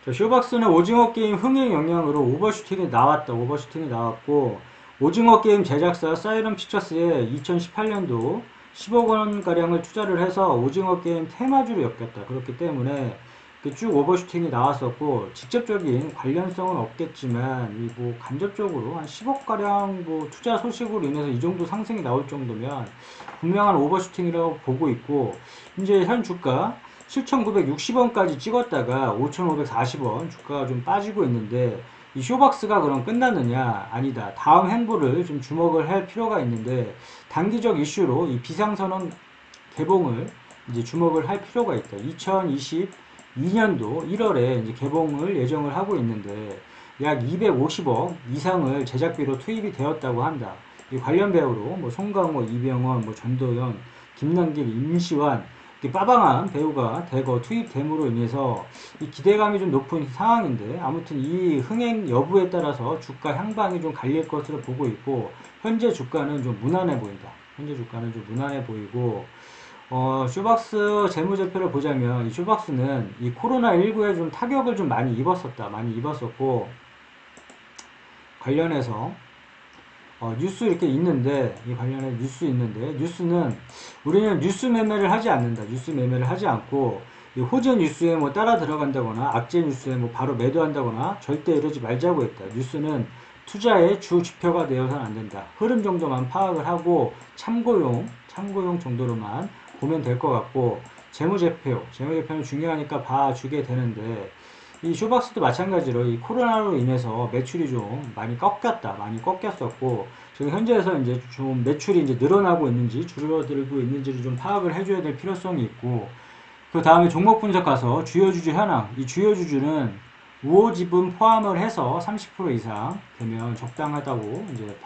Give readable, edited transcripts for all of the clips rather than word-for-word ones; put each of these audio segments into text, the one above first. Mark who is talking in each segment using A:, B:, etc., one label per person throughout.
A: 자, 쇼박스는 오징어 게임 흥행 영향으로 오버슈팅이 나왔다. 오버슈팅이 나왔고, 오징어 게임 제작사 사이런 피처스에 2018년도 10억 원가량을 투자를 해서 오징어 게임 테마주를 엮였다. 그렇기 때문에 쭉 오버슈팅이 나왔었고, 직접적인 관련성은 없겠지만, 이 뭐 간접적으로 한 10억가량 뭐 투자 소식으로 인해서 이 정도 상승이 나올 정도면 분명한 오버슈팅이라고 보고 있고, 이제 현 주가 7,960원까지 찍었다가 5,540원 주가가 좀 빠지고 있는데, 이 쇼박스가 그럼 끝났느냐? 아니다. 다음 행보를 좀 주목을 할 필요가 있는데, 단기적 이슈로 이 비상선언 개봉을 이제 주목을 할 필요가 있다. 2022년도 1월에 이제 개봉을 예정을 하고 있는데, 약 250억 이상을 제작비로 투입이 되었다고 한다. 이 관련 배우로 뭐 송강호, 이병헌, 뭐 전도연, 김남길, 임시완 빠방한 배우가 대거 투입됨으로 인해서 이 기대감이 좀 높은 상황인데, 아무튼 이 흥행 여부에 따라서 주가 향방이 좀 갈릴 것으로 보고 있고, 현재 주가는 좀 무난해 보인다. 현재 주가는 좀 무난해 보이고, 쇼박스 재무제표를 보자면 이 쇼박스는 이 코로나19에 좀 타격을 좀 많이 입었었다. 많이 입었었고, 관련해서 뉴스 이렇게 있는데, 이 관련해 뉴스 있는데, 뉴스는 우리는 뉴스 매매를 하지 않는다. 뉴스 매매를 하지 않고, 이 호재 뉴스에 뭐 따라 들어간다거나 악재 뉴스에 뭐 바로 매도한다거나 절대 이러지 말자고 했다. 뉴스는 투자의 주 지표가 되어서는 안 된다. 흐름 정도만 파악을 하고 참고용 정도로만 보면 될 것 같고, 재무제표는 중요하니까 봐주게 되는데, 이 쇼박스도 마찬가지로 이 코로나로 인해서 매출이 좀 많이 꺾였었고, 지금 현재에서 이제 좀 매출이 이제 늘어나고 있는지 줄어들고 있는지를 좀 파악을 해줘야 될 필요성이 있고, 그 다음에 종목 분석 가서 주요 주주 현황, 이 주요 주주는 우호 지분 포함을 해서 30% 이상 되면 적당하다고 이제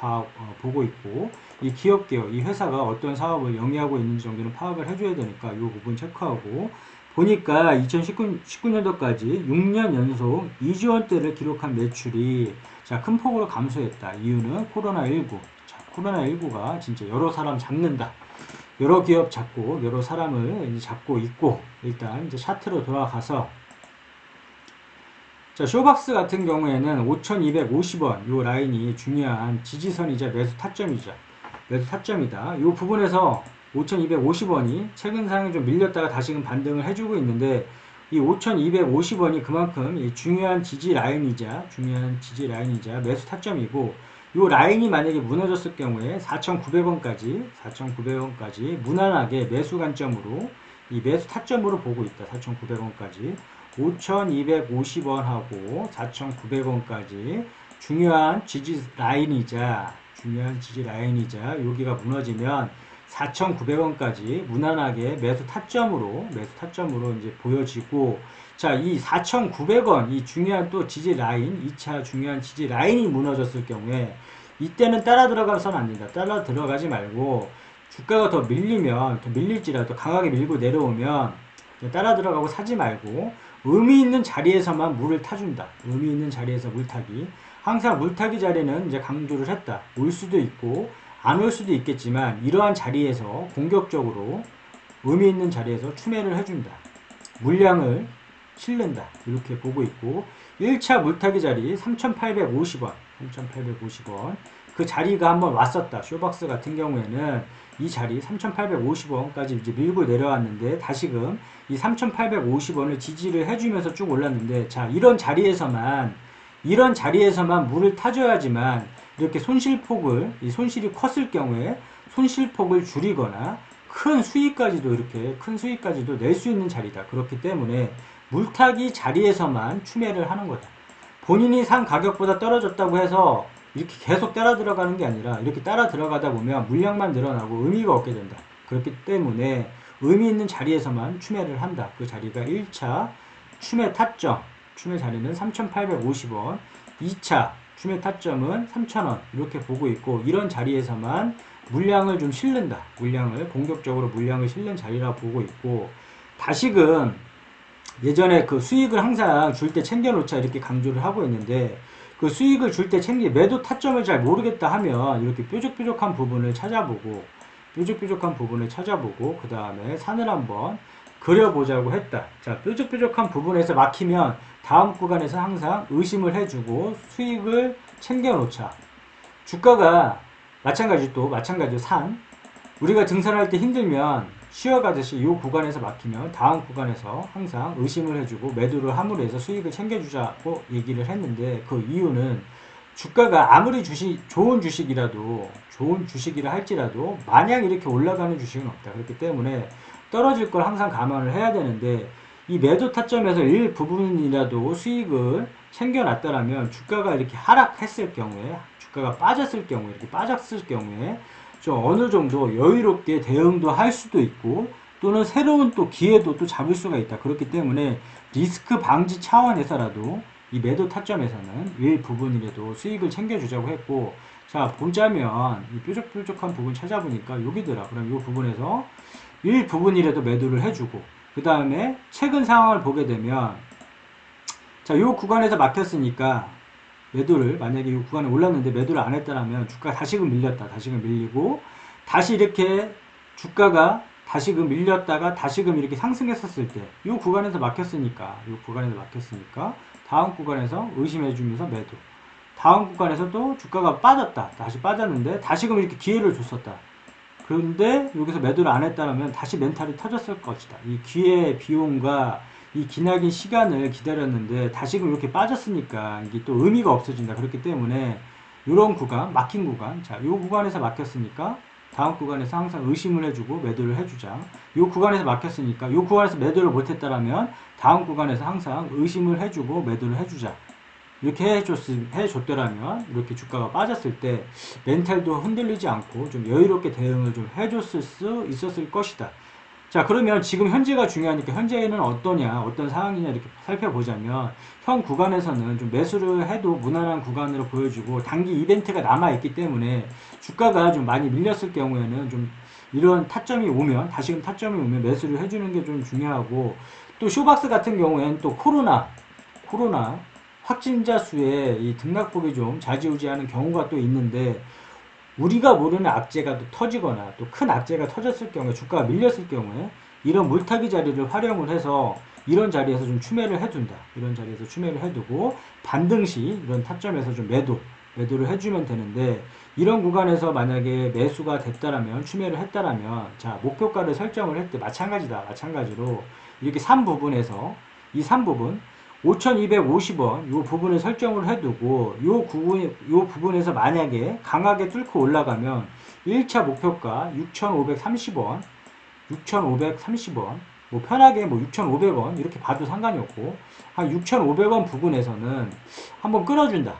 A: 보고 있고, 이 기업, 이 회사가 어떤 사업을 영위하고 있는지 정도는 파악을 해줘야 되니까 이 부분 체크하고, 보니까 2019년도까지 6년 연속 2조 원대를 기록한 매출이 큰 폭으로 감소했다. 이유는 코로나19. 코로나19가 진짜 여러 사람 잡는다. 여러 기업 잡고 여러 사람을 이제 잡고 있고, 일단 이제 차트로 돌아가서, 자, 쇼박스 같은 경우에는 5,250원 요 라인이 중요한 지지선이자 매수 타점이다. 이 부분에서 5,250원이 최근 상에 좀 밀렸다가 다시금 반등을 해주고 있는데, 이 5,250원이 그만큼 이 중요한 지지 라인이자 매수 타점이고, 이 라인이 만약에 무너졌을 경우에 4,900원까지 무난하게 매수 관점으로 이 매수 타점으로 보고 있다. 4,900원까지 5,250원하고 4,900원까지 중요한 지지 라인이자 여기가 무너지면 4,900원까지 무난하게 매수 타점으로 이제 보여지고, 자, 이 4,900원 이 중요한 또 지지 라인, 2차 중요한 지지 라인이 무너졌을 경우에 이때는 따라 들어가서는 안 된다. 따라 들어가지 말고, 주가가 더 밀릴지라도 강하게 밀고 내려오면 따라 들어가고 사지 말고, 의미 있는 자리에서만 물을 타준다. 의미 있는 자리에서 물타기. 항상 물타기 자리는 이제 강조를 했다. 올 수도 있고 안 올 수도 있겠지만, 이러한 자리에서 공격적으로 의미 있는 자리에서 추매를 해준다. 물량을 실른다. 이렇게 보고 있고, 1차 물타기 자리 3,850원. 그 자리가 한번 왔었다. 쇼박스 같은 경우에는 이 자리 3,850원까지 이제 밀고 내려왔는데, 다시금 이 3,850원을 지지를 해주면서 쭉 올랐는데, 자, 이런 자리에서만 물을 타줘야지만 이렇게 이 손실이 컸을 경우에 손실폭을 줄이거나 큰 수익까지도 낼 수 있는 자리다. 그렇기 때문에 물타기 자리에서만 추매를 하는 거다. 본인이 산 가격보다 떨어졌다고 해서 이렇게 계속 따라 들어가는 게 아니라, 이렇게 따라 들어가다 보면 물량만 늘어나고 의미가 없게 된다. 그렇기 때문에 의미 있는 자리에서만 추매를 한다. 그 자리가 1차 추매 타점, 추매 자리는 3,850원, 2차 추매 타점은 3,000원 이렇게 보고 있고, 이런 자리에서만 물량을 좀 실른다. 공격적으로 물량을 실는 자리라 보고 있고, 다시금 예전에 그 수익을 항상 줄 때 챙겨놓자 이렇게 강조를 하고 있는데, 그 수익을 줄 때 매도 타점을 잘 모르겠다 하면 이렇게 뾰족뾰족한 부분을 찾아보고, 그 다음에 산을 한번 그려보자고 했다. 자, 뾰족뾰족한 부분에서 막히면 다음 구간에서 항상 의심을 해주고 수익을 챙겨놓자. 주가가 마찬가지로 산. 우리가 등산할 때 힘들면 쉬어가듯이 이 구간에서 막히면 다음 구간에서 항상 의심을 해주고 매도를 함으로 해서 수익을 챙겨주자고 얘기를 했는데, 그 이유는 주가가 아무리 좋은 주식이라 할지라도 마냥 이렇게 올라가는 주식은 없다. 그렇기 때문에 떨어질 걸 항상 감안을 해야 되는데, 이 매도 타점에서 일부분이라도 수익을 챙겨놨다라면 주가가 이렇게 하락했을 경우에, 주가가 빠졌을 경우에 좀 어느 정도 여유롭게 대응도 할 수도 있고, 또는 새로운 또 기회도 또 잡을 수가 있다. 그렇기 때문에 리스크 방지 차원에서라도 이 매도 타점에서는 일부분이라도 수익을 챙겨주자고 했고, 자, 보자면 이 뾰족뾰족한 부분 찾아보니까 여기더라. 그럼 이 부분에서 일부분이라도 매도를 해주고, 그 다음에 최근 상황을 보게 되면, 자, 이 구간에서 막혔으니까 매도를, 만약에 이 구간에 올랐는데 매도를 안 했다라면 주가가 다시금 밀리고, 다시 이렇게 주가가 다시금 밀렸다가 다시금 이렇게 상승했었을 때 이 구간에서 막혔으니까 다음 구간에서 의심해주면서 매도, 다음 구간에서 또 주가가 빠졌다, 다시 빠졌는데 다시금 이렇게 기회를 줬었다. 그런데 여기서 매도를 안 했다면 다시 멘탈이 터졌을 것이다. 이 기회의 비용과 이 기나긴 시간을 기다렸는데 다시금 이렇게 빠졌으니까 이게 또 의미가 없어진다. 그렇기 때문에 이런 구간, 막힌 구간, 자, 이 구간에서 막혔으니까 다음 구간에서 항상 의심을 해주고 매도를 해주자. 이 구간에서 막혔으니까 이 구간에서 매도를 못했다라면 다음 구간에서 항상 의심을 해주고 매도를 해주자. 이렇게 해줬더라면 이렇게 주가가 빠졌을 때 멘탈도 흔들리지 않고 좀 여유롭게 대응을 좀 해줬을 수 있었을 것이다. 자, 그러면 지금 현재가 중요하니까 현재는 어떠냐, 어떤 상황이냐 이렇게 살펴보자면, 현 구간에서는 좀 매수를 해도 무난한 구간으로 보여지고 단기 이벤트가 남아있기 때문에 주가가 좀 많이 밀렸을 경우에는 좀 이런 다시금 타점이 오면 매수를 해주는 게 좀 중요하고, 또 쇼박스 같은 경우에는 또 코로나 확진자 수의 이 등락폭이 좀 좌지우지하는 경우가 또 있는데, 우리가 모르는 악재가 또 터지거나 또 큰 악재가 터졌을 경우에, 주가가 밀렸을 경우에 이런 물타기 자리를 활용을 해서 이런 자리에서 좀 추매를 해둔다. 이런 자리에서 추매를 해두고 반등 시 이런 타점에서 좀 매도를 해주면 되는데, 이런 구간에서 만약에 매수가 됐다라면, 추매를 했다라면, 자, 목표가를 설정을 할 때 마찬가지로 이렇게 3부분에서 이 3부분 5,250원 요 부분을 설정을 해두고, 요 부분에서 만약에 강하게 뚫고 올라가면 1차 목표가 6,530원 뭐 편하게 뭐 6,500원 이렇게 봐도 상관이 없고, 한 6,500원 부분에서는 한번 끌어준다.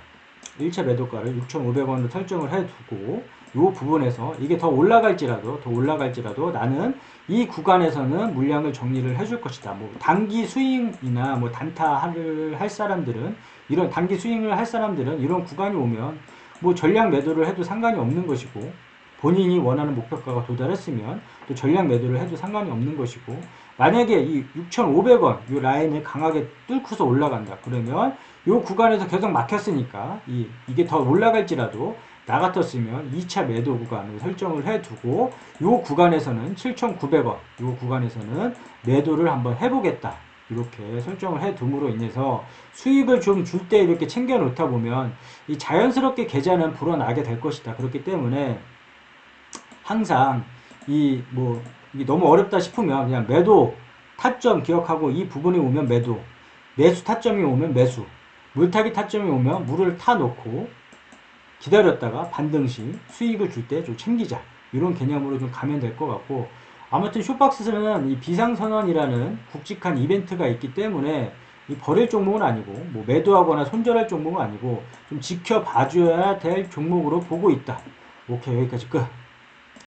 A: 1차 매도가를 6,500원으로 설정을 해두고, 이 부분에서 이게 더 올라갈지라도 나는 이 구간에서는 물량을 정리를 해줄 것이다. 뭐 단기 스윙이나 뭐 단타를 할 사람들은, 이런 단기 스윙을 할 사람들은 이런 구간이 오면 뭐 전량 매도를 해도 상관이 없는 것이고, 본인이 원하는 목표가가 도달했으면 또 전량 매도를 해도 상관이 없는 것이고, 만약에 이 6,500원 이 라인을 강하게 뚫고서 올라간다. 그러면 이 구간에서 계속 막혔으니까 이게 더 올라갈지라도 나 같았으면 2차 매도 구간을 설정을 해두고, 이 구간에서는 7,900원 이 구간에서는 매도를 한번 해보겠다. 이렇게 설정을 해둠으로 인해서 수익을 좀 줄 때 이렇게 챙겨 놓다 보면 이 자연스럽게 계좌는 불어나게 될 것이다. 그렇기 때문에 항상 이게 너무 어렵다 싶으면 그냥 매도 타점 기억하고, 이 부분이 오면 매수 타점이 오면 매수, 물타기 타점이 오면 물을 타 놓고 기다렸다가 반등시 수익을 줄 때 좀 챙기자. 이런 개념으로 좀 가면 될 것 같고, 아무튼 쇼박스는 이 비상선언이라는 굵직한 이벤트가 있기 때문에 이 버릴 종목은 아니고, 뭐 매도하거나 손절할 종목은 아니고 좀 지켜봐줘야 될 종목으로 보고 있다. 오케이, 여기까지 끝.